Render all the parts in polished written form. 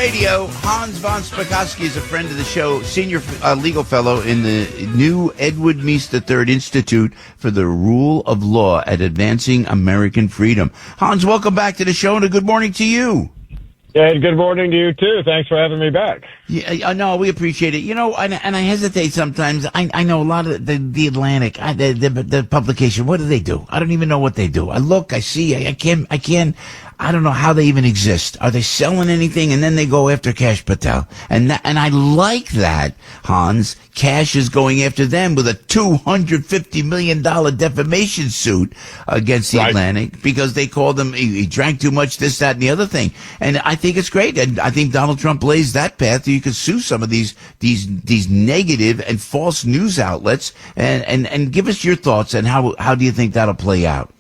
Radio. Hans von Spakovsky is a friend of the show, senior legal fellow in the new Edward Meese III Institute for the Rule of Law at Advancing American Freedom. Hans, welcome back to the show, and a good morning to you. Yeah, good morning to you, too. Thanks for having me back. Yeah, no, we appreciate it. You know, and I hesitate sometimes. I know a lot of the Atlantic, the publication. What do they do? I don't even know what they do. I look, I see, I can't. I don't know how they even exist. Are they selling anything? And then they go after Kash Patel. And I like that, Hans. Kash is going after them with a $250 million defamation suit against the Atlantic because they called him, he drank too much, this, that, and the other thing. And I think it's great. And I think Donald Trump blazed that path. You could sue some of these negative and false news outlets and give us your thoughts and how do you think that'll play out?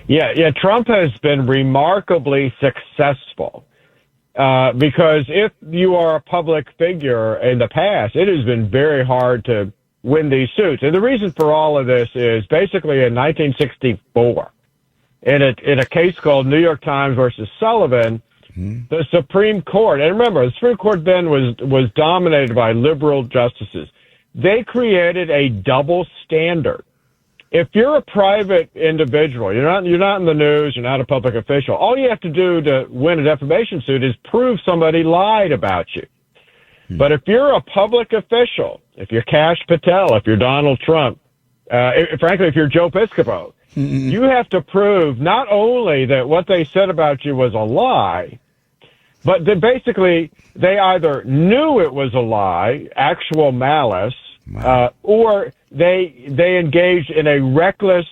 Yeah. Trump has been remarkably successful because if you are a public figure in the past, it has been very hard to win these suits. And the reason for all of this is basically in 1964, in a case called New York Times versus Sullivan, the Supreme Court, and remember, the Supreme Court then was dominated by liberal justices. They created a double standard. If you're a private individual, you're not in the news, you're not a public official, all you have to do to win a defamation suit is prove somebody lied about you. But if you're a public official, if you're Kash Patel, if you're Donald Trump, frankly, if you're Joe Piscopo, you have to prove not only that what they said about you was a lie, but that basically they either knew it was a lie, actual malice, or they engaged in a reckless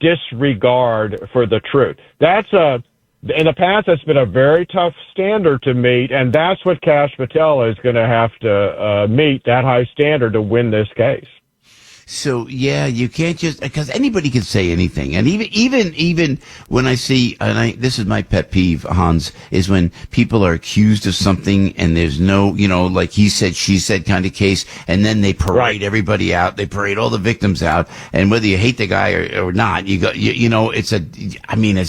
disregard for the truth. In the past, that's been a very tough standard to meet, and that's what Kash Patel is going to have to meet, that high standard to win this case. So, yeah, you can't just, because anybody can say anything. And even when I see, this is my pet peeve, Hans, is when people are accused of something and there's no, like he said, she said kind of case, and then they parade everybody out. They parade all the victims out. And whether you hate the guy or not, it's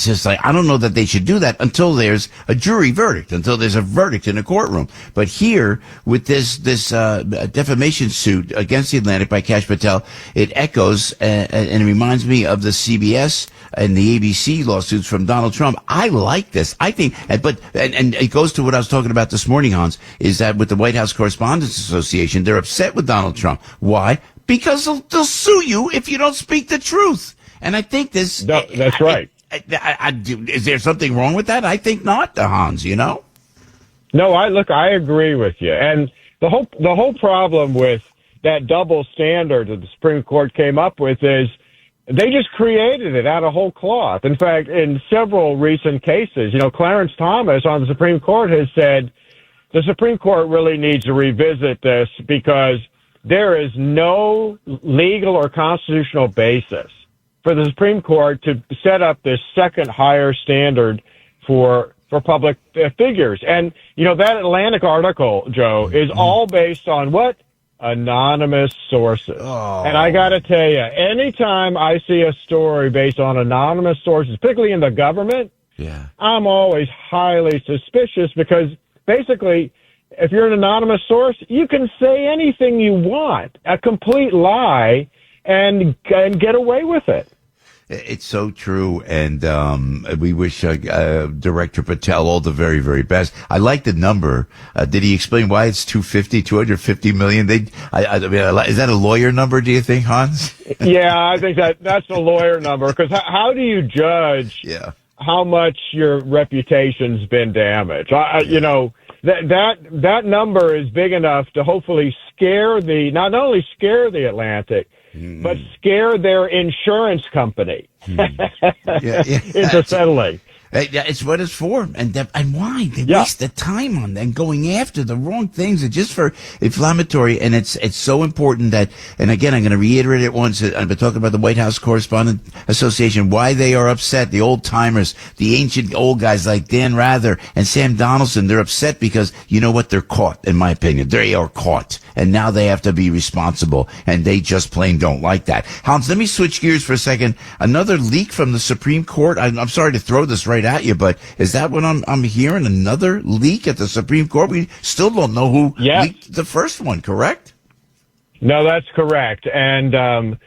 just like, I don't know that they should do that until there's a jury verdict, until there's a verdict in a courtroom. But here, with this defamation suit against the Atlantic by Kash Patel, it echoes and it reminds me of the CBS and the ABC lawsuits from Donald Trump. I like this. I think, but it goes to what I was talking about this morning, Hans, is that with the White House Correspondents Association, they're upset with Donald Trump. Why? Because they'll sue you if you don't speak the truth. And I think this. No, that's right. Is there something wrong with that? I think not, Hans. No, I agree with you. And the whole problem with that double standard that the Supreme Court came up with is they just created it out of whole cloth. In fact, in several recent cases, Clarence Thomas on the Supreme Court has said the Supreme Court really needs to revisit this because there is no legal or constitutional basis for the Supreme Court to set up this second higher standard for public figures. And, that Atlantic article, Joe, is all based on what? Anonymous sources. Oh. And I got to tell you, anytime I see a story based on anonymous sources, particularly in the government, I'm always highly suspicious because basically, if you're an anonymous source, you can say anything you want, a complete lie, and get away with it. It's so true, and we wish Director Patel all the very, very best. I like the number. Did he explain why it's 250 million? Is that a lawyer number, do you think, Hans? Yeah, I think that's a lawyer number, because how do you judge how much your reputation's been damaged? That number is big enough to hopefully not only scare the Atlantic, but scare their insurance company into settling. It's what it's for, and why they waste the time on them going after the wrong things. It's just for inflammatory, and it's so important that. And again, I'm going to reiterate it once. I've been talking about the White House Correspondents Association, why they are upset. The old timers, the ancient old guys like Dan Rather and Sam Donaldson, they're upset because you know what? They're caught. In my opinion, they are caught, and now they have to be responsible, and they just plain don't like that. Hans, let me switch gears for a second. Another leak from the Supreme Court. I'm sorry to throw this right right at you, but is that what I'm hearing? Another leak at the Supreme Court? We still don't know who leaked the first one, correct? No, that's correct. And to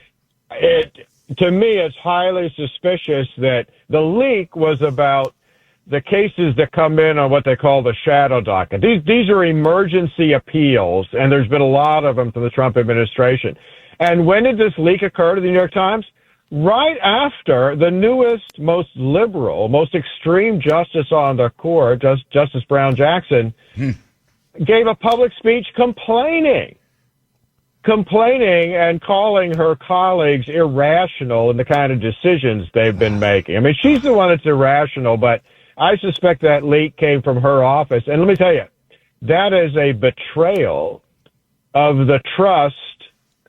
me, it's highly suspicious that the leak was about the cases that come in on what they call the shadow docket. These are emergency appeals, and there's been a lot of them from the Trump administration. And when did this leak occur to the New York Times? Right after the newest, most liberal, most extreme justice on the court, Justice Brown Jackson, gave a public speech complaining and calling her colleagues irrational in the kind of decisions they've been making. I mean, she's the one that's irrational, but I suspect that leak came from her office. And let me tell you, that is a betrayal of the trust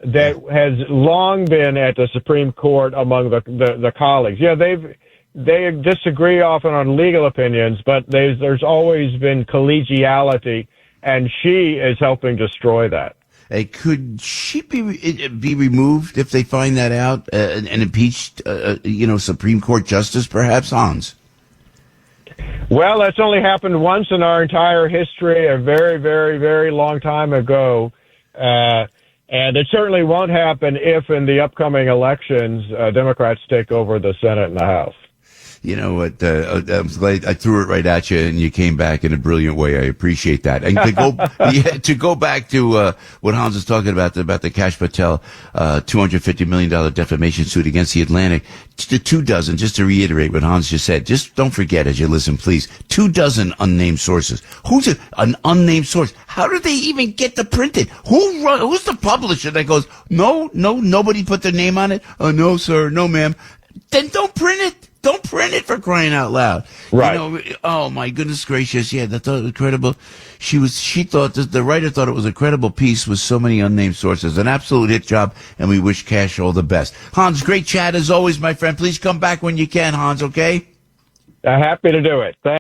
that has long been at the Supreme Court among the colleagues. Yeah, they disagree often on legal opinions, but there's always been collegiality, and she is helping destroy that. Could she be removed if they find that out and impeached, Supreme Court justice, perhaps, Hans? Well, that's only happened once in our entire history, a very, very, very long time ago. And it certainly won't happen if in the upcoming elections, Democrats take over the Senate and the House. You know what? I'm glad I threw it right at you, and you came back in a brilliant way. I appreciate that. And to go back to what Hans was talking about the Kash Patel $250 million defamation suit against the Atlantic, 24, just to reiterate what Hans just said. Just don't forget as you listen, please. 24 unnamed sources. Who's an unnamed source? How did they even get the printed? Who's the publisher that goes, no, nobody put their name on it? Oh, no, sir, no, ma'am. Then don't print it. Don't print it, for crying out loud. Right. Oh my goodness gracious. Yeah, that's incredible. She thought that the writer thought it was a credible piece with so many unnamed sources. An absolute hit job, and we wish Kash all the best. Hans, great chat as always, my friend. Please come back when you can, Hans, okay? Happy to do it. Thanks.